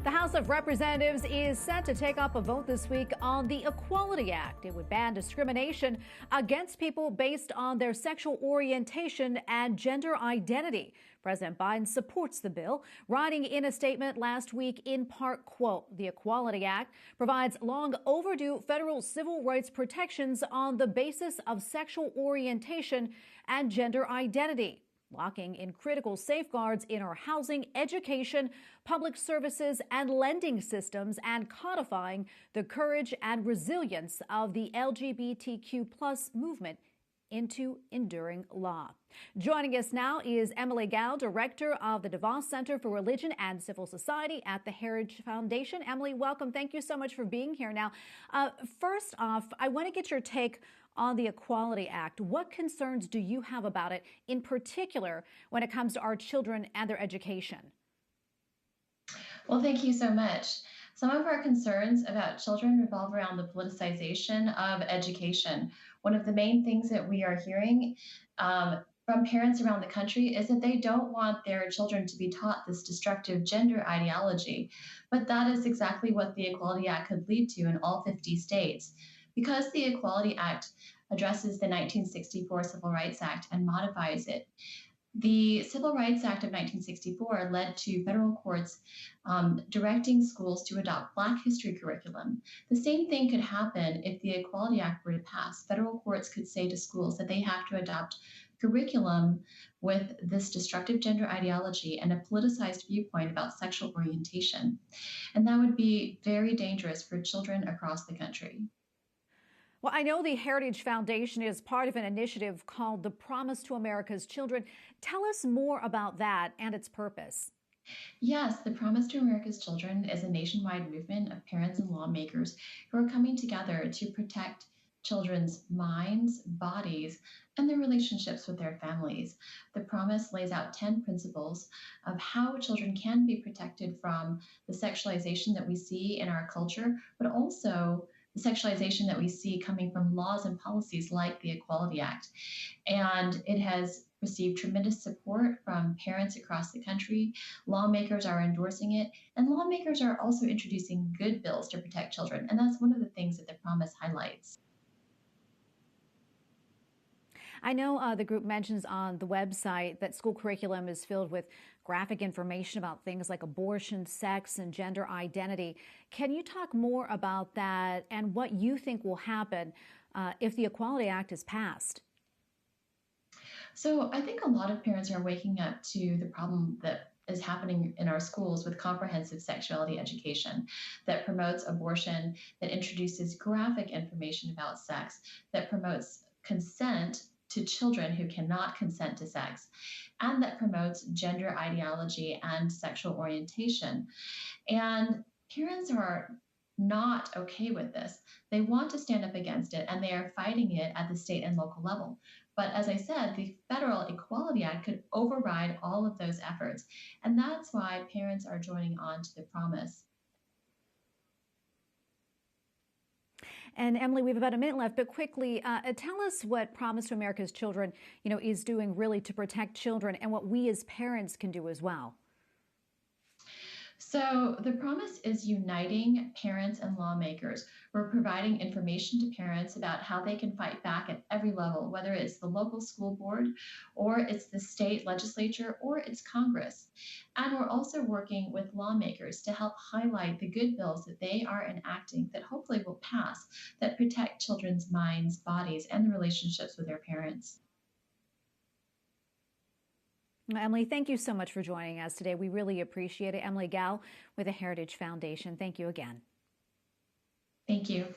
The House of Representatives is set to take up a vote this week on the Equality Act. It would ban discrimination against people based on their sexual orientation and gender identity. President Biden supports the bill, writing in a statement last week in part, quote, "The Equality Act provides long overdue federal civil rights protections on the basis of sexual orientation and gender identity, locking in critical safeguards in our housing, education, public services, and lending systems, and codifying the courage and resilience of the LGBTQ plus movement into enduring law." Joining us now is Emilie Kao, director of the Devos Center for Religion and Civil Society at the Heritage Foundation. Emilie, welcome. Thank you so much for being here. Now, first off, I want to get your take on the Equality Act. What concerns do you have about it, in particular when it comes to our children and their education? Well, thank you so much. Some of our concerns about children revolve around the politicization of education. One of the main things that we are hearing from parents around the country is that they don't want their children to be taught this destructive gender ideology. But that is exactly what the Equality Act could lead to in all 50 states. Because the Equality Act addresses the 1964 Civil Rights Act and modifies it, the Civil Rights Act of 1964 led to federal courts directing schools to adopt Black history curriculum. The same thing could happen if the Equality Act were to pass. Federal courts could say to schools that they have to adopt curriculum with this destructive gender ideology and a politicized viewpoint about sexual orientation. And that would be very dangerous for children across the country. Well, I know the Heritage Foundation is part of an initiative called The Promise to America's Children. Tell us more about that and its purpose. Yes, the Promise to America's Children is a nationwide movement of parents and lawmakers who are coming together to protect children's minds, bodies, and their relationships with their families. The Promise lays out 10 principles of how children can be protected from the sexualization that we see in our culture, but also the sexualization that we see coming from laws and policies like the Equality Act. And it has received tremendous support from parents across the country. Lawmakers are endorsing it, and lawmakers are also introducing good bills to protect children. And that's one of the things that the Promise highlights. I know the group mentions on the website that school curriculum is filled with graphic information about things like abortion, sex, and gender identity. Can you talk more about that and what you think will happen if the Equality Act is passed? So I think a lot of parents are waking up to the problem that is happening in our schools with comprehensive sexuality education that promotes abortion, that introduces graphic information about sex, that promotes consent to children who cannot consent to sex, and that promotes gender ideology and sexual orientation. And parents are not okay with this. They want to stand up against it, and they are fighting it at the state and local level. But as I said, the Federal Equality Act could override all of those efforts. And that's why parents are joining on to the Promise. And Emilie, we have about a minute left, but quickly, tell us what Promise to America's Children, is doing really to protect children and what we as parents can do as well. So the Promise is uniting parents and lawmakers. We're providing information to parents about how they can fight back at every level, whether it's the local school board or it's the state legislature or it's Congress. And we're also working with lawmakers to help highlight the good bills that they are enacting that hopefully will pass, that protect children's minds, bodies, and the relationships with their parents. Emilie, thank you so much for joining us today. We really appreciate it. Emilie Kao with the Heritage Foundation. Thank you again. Thank you.